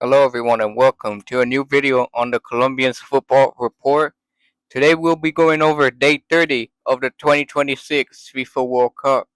Hello everyone and welcome to a new video on the Colombians Football Report. Today we'll be going over day 30 of the 2026 FIFA World Cup.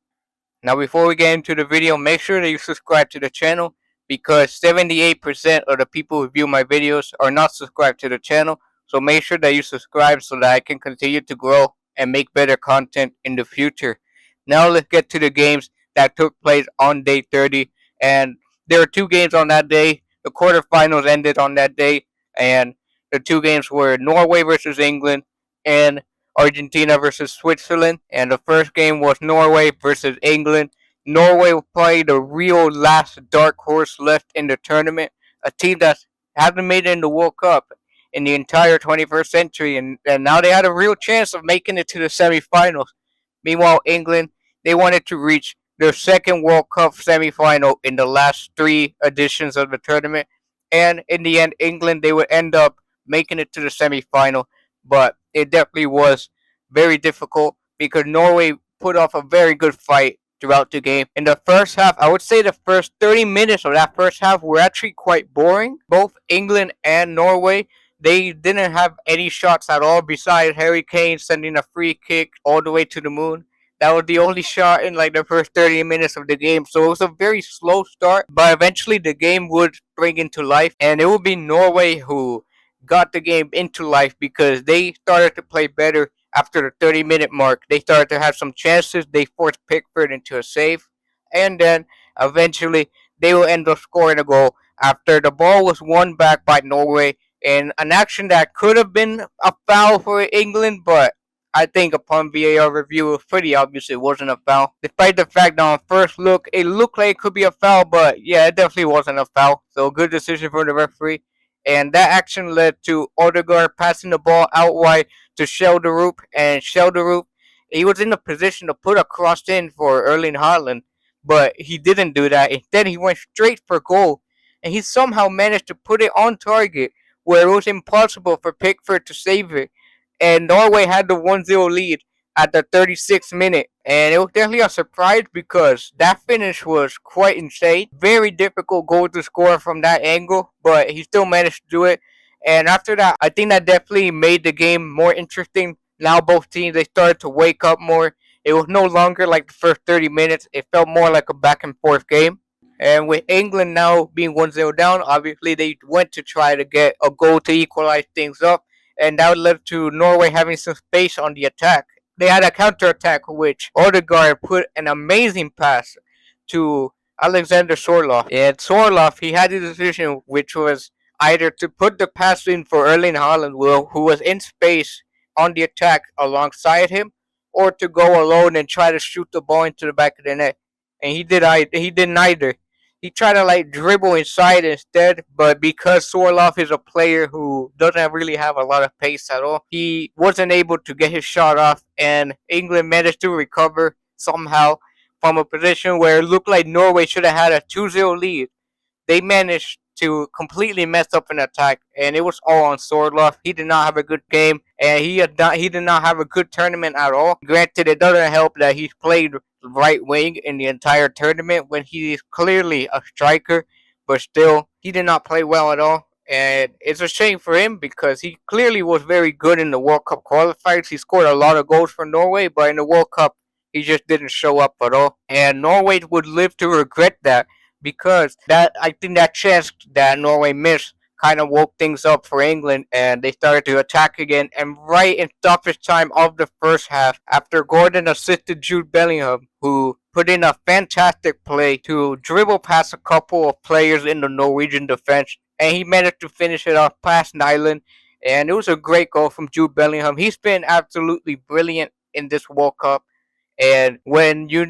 Now before we get into the video, make sure that you subscribe to the channel because 78% of the people who view my videos are not subscribed to the channel. So make sure that you subscribe so that I can continue to grow and make better content in the future. Now let's get to the games that took place on day 30, and there are two games on that day. The quarterfinals ended on that day, and the two games were Norway versus England and Argentina versus Switzerland, and the first game was Norway versus England. Norway played the real last dark horse left in the tournament, a team that hasn't made it in the World Cup in the entire 21st century, and now they had a real chance of making it to the semifinals. Meanwhile, England, they wanted to reach their second World Cup semifinal in the last three editions of the tournament, and in the end, England, they would end up making it to the semifinal, but it definitely was very difficult because Norway put off a very good fight throughout the game. In the first half, I would say the first 30 minutes of that first half were actually quite boring. Both England and Norway, they didn't have any shots at all besides Harry Kane sending a free kick all the way to the moon. That was the only shot in like the first 30 minutes of the game. So it was a very slow start, but eventually the game would spring into life, and it would be Norway who got the game into life because they started to play better after the 30-minute mark. They started to have some chances. They forced Pickford into a save, and then eventually they will end up scoring a goal after the ball was won back by Norway in an action that could have been a foul for England, but I think upon VAR review, it was pretty obvious it wasn't a foul. Despite the fact that on first look, it looked like it could be a foul, but yeah, it definitely wasn't a foul. So good decision from the referee. And that action led to Odegaard passing the ball out wide to Shelderoop, and Shelderoop, he was in a position to put a cross in for Erling Haaland, but he didn't do that. Instead, he went straight for goal, and he somehow managed to put it on target where it was impossible for Pickford to save it, and Norway had the 1-0 lead at the 36th minute. And it was definitely a surprise because that finish was quite insane. Very difficult goal to score from that angle, but he still managed to do it. And after that, I think that definitely made the game more interesting. Now both teams, they started to wake up more. It was no longer like the first 30 minutes. It felt more like a back and forth game. And with England now being 1-0 down, obviously they went to try to get a goal to equalize things up, and that led to Norway having some space on the attack. They had a counter attack, which Odegaard put an amazing pass to Alexander Sorloth. And Sorloth, he had a decision which was either to put the pass in for Erling Haaland, who was in space on the attack alongside him, or to go alone and try to shoot the ball into the back of the net. And he did neither. He tried to like dribble inside instead, but because Sorloth is a player who doesn't really have a lot of pace at all, he wasn't able to get his shot off, and England managed to recover somehow from a position where it looked like Norway should have had a 2-0 lead. They managed to completely mess up an attack, and it was all on Sorloth. He did not have a good game, and he did not have a good tournament at all. Granted, it doesn't help that he's played right wing in the entire tournament when he is clearly a striker, but still, he did not play well at all. And it's a shame for him because he clearly was very good in the World Cup qualifiers. He scored a lot of goals for Norway, but in the World Cup, he just didn't show up at all. And Norway would live to regret that because that I think that chance that Norway missed kind of woke things up for England, and they started to attack again. And right in stoppage time of the first half, after Gordon assisted Jude Bellingham, who put in a fantastic play to dribble past a couple of players in the Norwegian defense, and he managed to finish it off past Nyland. And it was a great goal from Jude Bellingham. He's been absolutely brilliant in this World Cup. And when you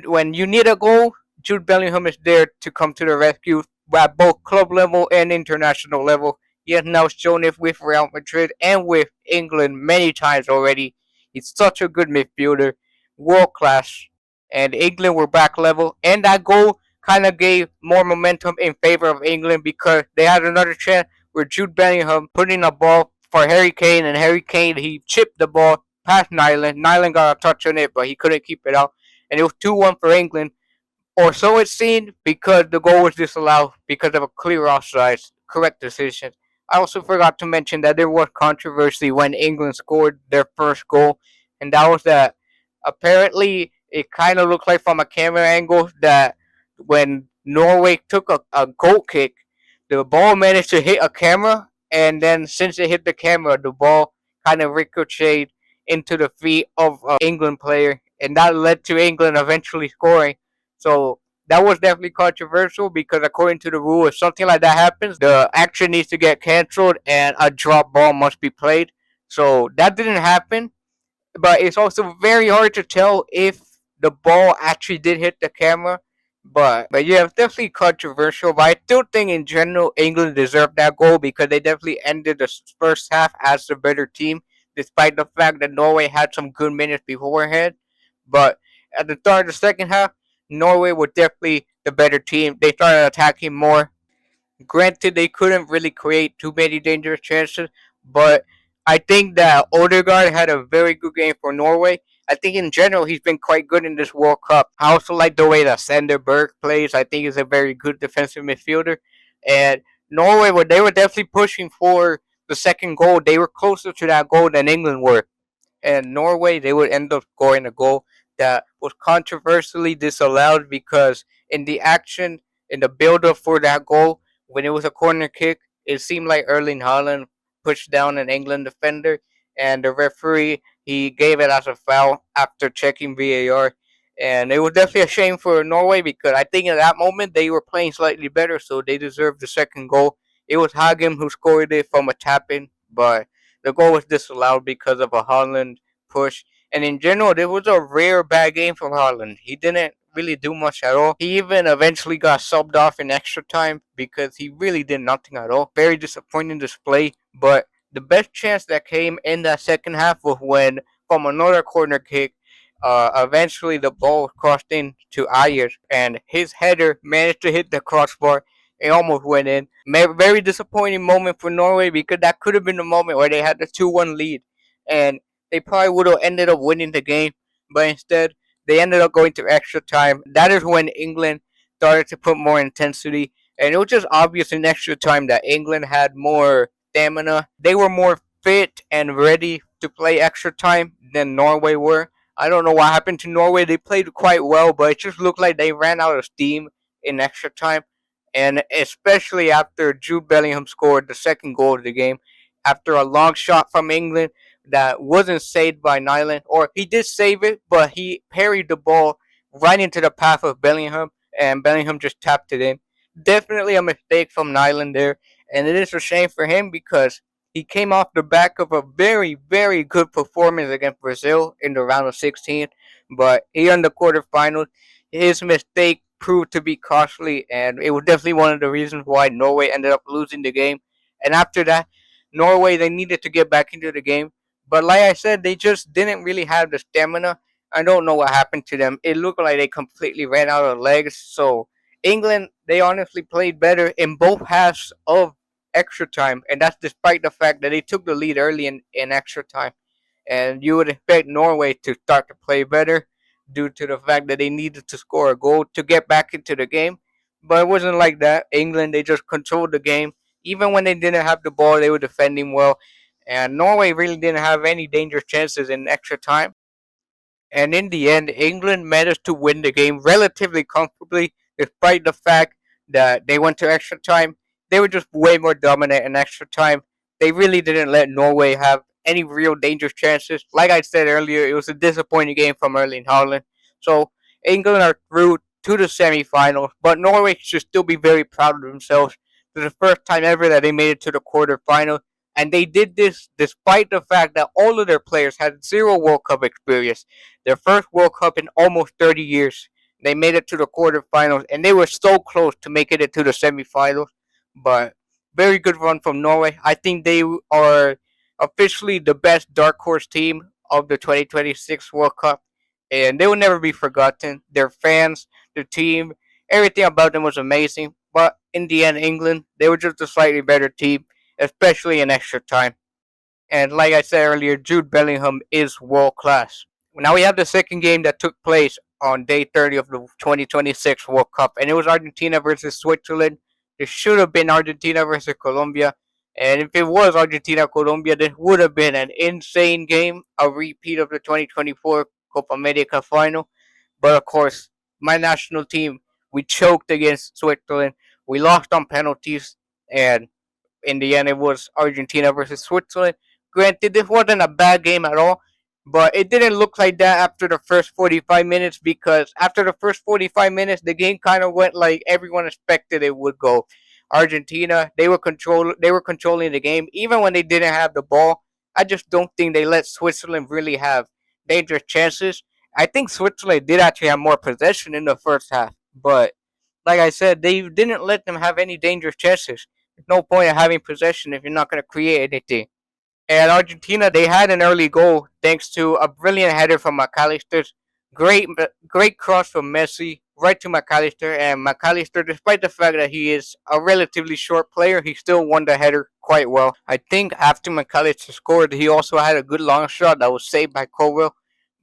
need a goal, Jude Bellingham is there to come to the rescue at both club level and international level. He has now shown it with Real Madrid and with England many times already. He's such a good midfielder, world class. And England were back level, and that goal kind of gave more momentum in favor of England because they had another chance where Jude Bellingham put in a ball for Harry Kane, and Harry Kane, he chipped the ball past Nyland. Nyland got a touch on it, but he couldn't keep it out. And it was 2-1 for England, or so it seemed, because the goal was disallowed because of a clear offside. correct decisions. I also forgot to mention that there was controversy when England scored their first goal, and that was that apparently it kind of looked like from a camera angle that when Norway took a goal kick, the ball managed to hit a camera, and then since it hit the camera, the ball kind of ricocheted into the feet of an England player, and that led to England eventually scoring. So that was definitely controversial because according to the rule, if something like that happens, the action needs to get canceled and a drop ball must be played. So that didn't happen, but it's also very hard to tell if the ball actually did hit the camera. But yeah, it's definitely controversial. But I still think in general England deserved that goal because they definitely ended the first half as the better team, despite the fact that Norway had some good minutes beforehand. But at the start of the second half, Norway was definitely the better team. They started attacking more. Granted, they couldn't really create too many dangerous chances, but I think that Odegaard had a very good game for Norway. I think in general he's been quite good in this World Cup. I also like the way that Sander Berg plays. I think he's a very good defensive midfielder. And Norway, they were definitely pushing for the second goal. They were closer to that goal than England were, and Norway, they would end up scoring a goal that was controversially disallowed because in the action, in the build up for that goal, when it was a corner kick, it seemed like Erling Haaland pushed down an England defender, and the referee he gave it as a foul after checking VAR. And it was definitely a shame for Norway because I think at that moment they were playing slightly better, so they deserved the second goal. It was Hagen who scored it from a tap in, but the goal was disallowed because of a Haaland push. And in general, it was a rare bad game from Haaland. He didn't really do much at all. He even eventually got subbed off in extra time because he really did nothing at all. Very disappointing display. But the best chance that came in that second half was when, from another corner kick, eventually the ball crossed in to Ayer, and his header managed to hit the crossbar. It almost went in. Very disappointing moment for Norway because that could have been the moment where they had the 2-1 lead, and they probably would have ended up winning the game. But instead, they ended up going to extra time. That is when England started to put more intensity, and it was just obvious in extra time that England had more stamina. They were more fit and ready to play extra time than Norway were. I don't know what happened to Norway. They played quite well, but it just looked like they ran out of steam in extra time. And especially after Jude Bellingham scored the second goal of the game, after a long shot from England that wasn't saved by Nyland, or he did save it, but he parried the ball right into the path of Bellingham, and Bellingham just tapped it in. Definitely a mistake from Nyland there, and it is a shame for him because he came off the back of a very, very good performance against Brazil in the round of 16. But here in the quarterfinals, his mistake proved to be costly, and it was definitely one of the reasons why Norway ended up losing the game. And after that, Norway, they needed to get back into the game. But like I said, they just didn't really have the stamina. I don't know what happened to them. It looked like they completely ran out of legs. So England, they honestly played better in both halves of extra time, and that's despite the fact that they took the lead early in extra time. And you would expect Norway to start to play better due to the fact that they needed to score a goal to get back into the game. But it wasn't like that. England, they just controlled the game. Even when they didn't have the ball, they were defending well. And Norway really didn't have any dangerous chances in extra time. And in the end, England managed to win the game relatively comfortably, despite the fact that they went to extra time. They were just way more dominant in extra time. They really didn't let Norway have any real dangerous chances. Like I said earlier, it was a disappointing game from Erling Haaland. So England are through to the semifinals, but Norway should still be very proud of themselves. It's the first time ever that they made it to the quarterfinals, and they did this despite the fact that all of their players had zero World Cup experience. Their first World Cup in almost 30 years. They made it to the quarterfinals, and they were so close to making it to the semifinals. But very good run from Norway. I think they are officially the best dark horse team of the 2026 World Cup, and they will never be forgotten. Their fans, their team, everything about them was amazing. But in the end, England, they were just a slightly better team, especially in extra time. And like I said earlier, Jude Bellingham is world class. Now we have the second game that took place on day 30 of the 2026 World Cup, and it was Argentina versus Switzerland. It should have been Argentina versus Colombia. And if it was Argentina Colombia, this would have been an insane game, a repeat of the 2024 Copa America final. But of course, my national team, we choked against Switzerland. We lost on penalties, and in the end, it was Argentina versus Switzerland. Granted, this wasn't a bad game at all, but it didn't look like that after the first 45 minutes because after the first 45 minutes, the game kind of went like everyone expected it would go. Argentina, they were controlling the game even when they didn't have the ball. I just don't think they let Switzerland really have dangerous chances. I think Switzerland did actually have more possession in the first half, but like I said, they didn't let them have any dangerous chances. There's no point in having possession if you're not going to create anything. And Argentina, they had an early goal thanks to a brilliant header from McAllister. Great cross from Messi right to McAllister. And McAllister, despite the fact that he is a relatively short player, he still won the header quite well. I think after McAllister scored, he also had a good long shot that was saved by Colwell.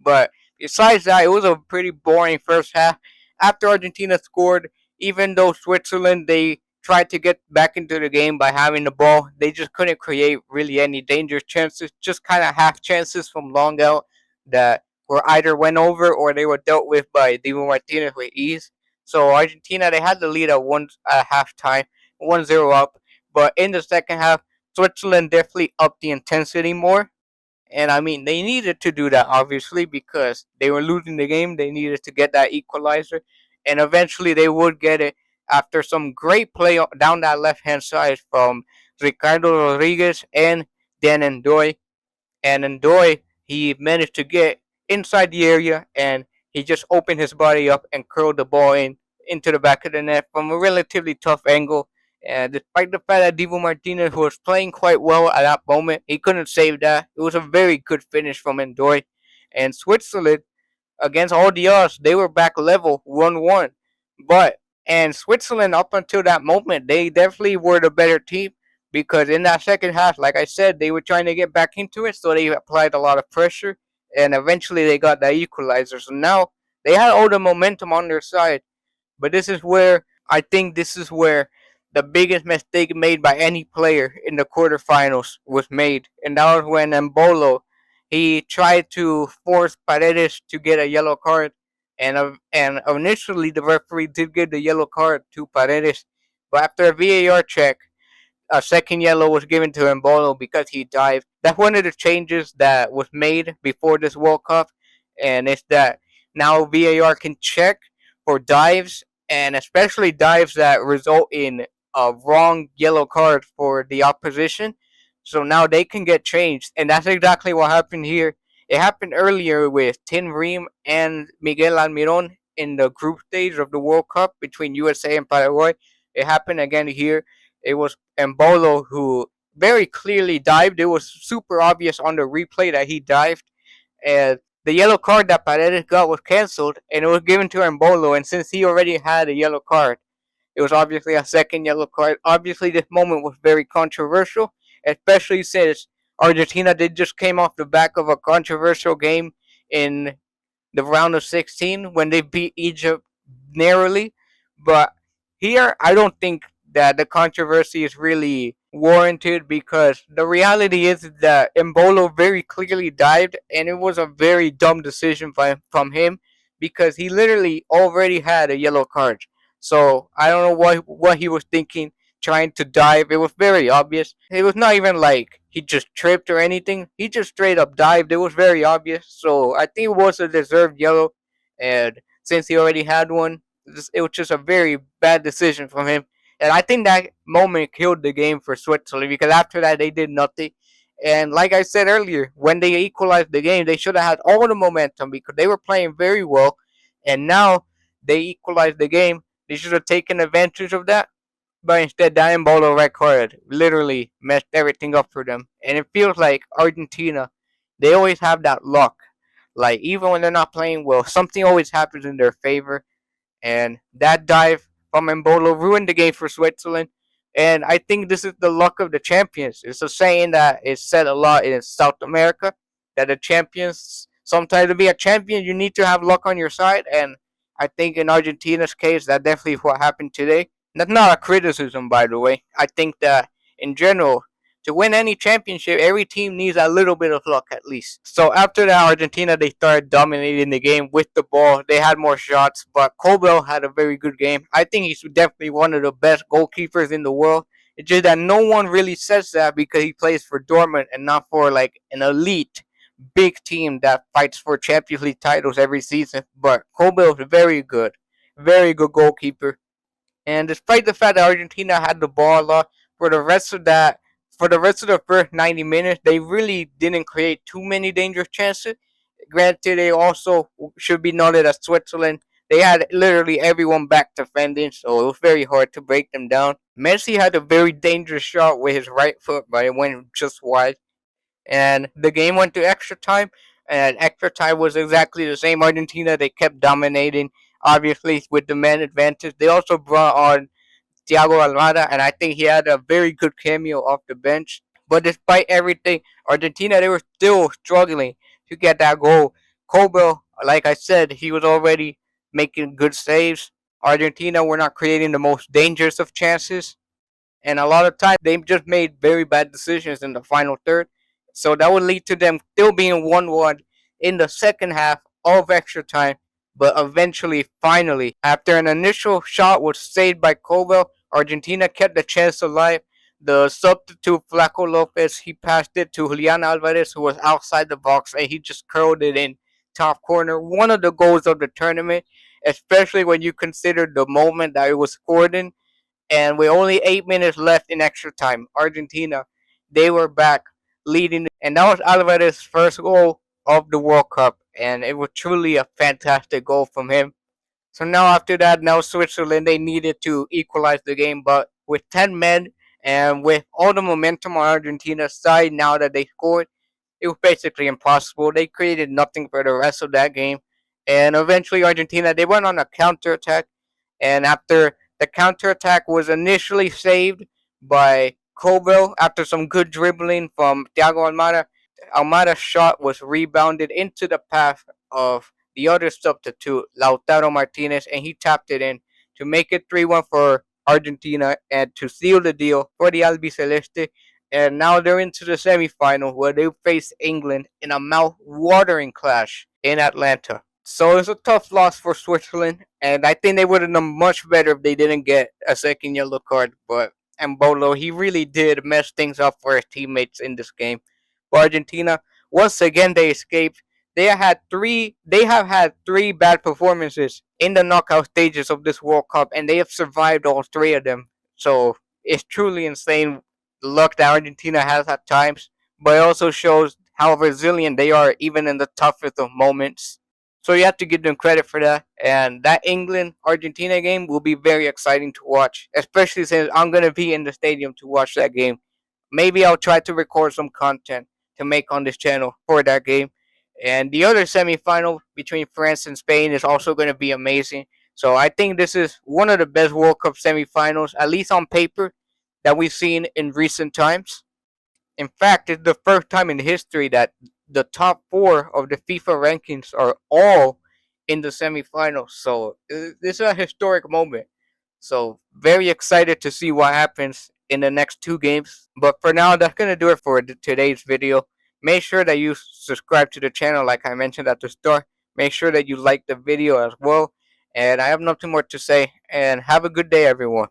But besides that, it was a pretty boring first half. After Argentina scored, even though Switzerland they tried to get back into the game by having the ball, they just couldn't create really any dangerous chances. Just kind of half chances from long out that were either went over or they were dealt with by Divo Martinez with ease. So Argentina they had the lead at halftime, 1-0 up. But in the second half, Switzerland definitely upped the intensity more. And I mean, they needed to do that obviously because they were losing the game. They needed to get that equalizer, and eventually they would get it after some great play down that left hand side from Ricardo Rodriguez and Dan Ndoye. And Ndoye, he managed to get inside the area and he just opened his body up and curled the ball in into the back of the net from a relatively tough angle. And despite the fact that Divo Martinez was playing quite well at that moment, he couldn't save that. It was a very good finish from Ndoye. And Switzerland, against all the odds, they were back level 1-1. But and Switzerland up until that moment, they definitely were the better team because in that second half, like I said, they were trying to get back into it, so they applied a lot of pressure and eventually they got the equalizer. So now they had all the momentum on their side. But this is where the biggest mistake made by any player in the quarterfinals was made, and that was when Embolo he tried to force Paredes to get a yellow card, and initially the referee did give the yellow card to Paredes, but after a VAR check, a second yellow was given to Embolo because he dived. That's one of the changes that was made before this World Cup, and it's that now VAR can check for dives, and especially dives that result in a wrong yellow card for the opposition. So now they can get changed, and that's exactly what happened here. It happened earlier with Tin Ream and Miguel Almiron in the group stage of the World Cup between USA and Paraguay. It happened again here. It was Embolo who very clearly dived. It was super obvious on the replay that he dived, and the yellow card that Paredes got was cancelled, and it was given to Embolo. And since he already had a yellow card, it was obviously a second yellow card. Obviously, this moment was very controversial, especially since Argentina did just came off the back of a controversial game in the round of 16 when they beat Egypt narrowly. But here, I don't think that the controversy is really warranted because the reality is that Embolo very clearly dived, and it was a very dumb decision from him because he literally already had a yellow card. So I don't know what he was thinking trying to dive. It was very obvious. It was not even like he just tripped or anything. He just straight up dived. It was very obvious. So I think it was a deserved yellow. And since he already had one, it was just a very bad decision from him. And I think that moment killed the game for Switzerland because after that they did nothing. And like I said earlier, when they equalized the game, they should have had all the momentum because they were playing very well. And now they equalized the game. They should have taken advantage of that. But instead, Diambolo red card literally messed everything up for them. And it feels like Argentina, they always have that luck. Like, even when they're not playing well, something always happens in their favor. And that dive from Embolo ruined the game for Switzerland. And I think this is the luck of the champions. It's a saying that is said a lot in South America that the champions, sometimes to be a champion, you need to have luck on your side. And I think in Argentina's case, that definitely is what happened today. That's not a criticism, by the way. I think that in general, to win any championship, every team needs a little bit of luck at least. So after that, Argentina they started dominating the game with the ball. They had more shots, but Kobel had a very good game. I think he's definitely one of the best goalkeepers in the world. It's just that no one really says that because he plays for Dortmund and not for like an elite big team that fights for Champions League titles every season. But Kobel is very good goalkeeper. And despite the fact that Argentina had the ball a lot for the rest of that, for the rest of the first 90 minutes, they really didn't create too many dangerous chances. Granted, they also should be noted as Switzerland. They had literally everyone back defending, so it was very hard to break them down. Messi had a very dangerous shot with his right foot, but it went just wide. And the game went to extra time, and extra time was exactly the same. Argentina, they kept dominating, obviously with the man advantage. They also brought on Thiago Almada, and I think he had a very good cameo off the bench. But despite everything, Argentina, they were still struggling to get that goal. Kobel, like I said, he was already making good saves. Argentina were not creating the most dangerous of chances, and a lot of times they just made very bad decisions in the final third. So that would lead to them still being 1-1 in the second half of extra time. But eventually, finally, after an initial shot was saved by Koval, Argentina kept the chance alive. The substitute Flaco Lopez, he passed it to Julian Alvarez, who was outside the box, and he just curled it in top corner. One of the goals of the tournament, especially when you consider the moment that it was scored in, and with only 8 minutes left in extra time, Argentina, they were back leading, and that was Alvarez's first goal of the World Cup, and it was truly a fantastic goal from him. So now after that, now Switzerland, they needed to equalize the game, but with 10 men and with all the momentum on Argentina's side now that they scored, it was basically impossible. They created nothing for the rest of that game. And eventually Argentina, they went on a counterattack, and after the counterattack was initially saved by Kovel after some good dribbling from Thiago Almada, Almada's shot was rebounded into the path of the other substitute, Lautaro Martinez, and he tapped it in to make it 3-1 for Argentina and to seal the deal for the Albiceleste. And now they're into the semifinal where they face England in a mouth-watering clash in Atlanta. So it's a tough loss for Switzerland, and I think they would have done much better if they didn't get a second yellow card. But Mbolo, he really did mess things up for his teammates in this game. For Argentina, once again they escaped. They have had three bad performances in the knockout stages of this World Cup, and they have survived all three of them. So it's truly insane the luck that Argentina has at times, but it also shows how resilient they are even in the toughest of moments. So you have to give them credit for that. And that England Argentina game will be very exciting to watch, especially since I'm going to be in the stadium to watch that game. Maybe I'll try to record some content to make on this channel for that game. And the other semifinal between France and Spain is also going to be amazing. So I think this is one of the best World Cup semifinals, at least on paper, that we've seen in recent times. In fact, it's the first time in history that the top four of the FIFA rankings are all in the semifinals. So this is a historic moment. So very excited to see what happens in the next two games. But for now, that's gonna do it for today's video. Make sure that you subscribe to the channel, like I mentioned at the start. Make sure that you like the video as well. And I have nothing more to say. And have a good day, everyone.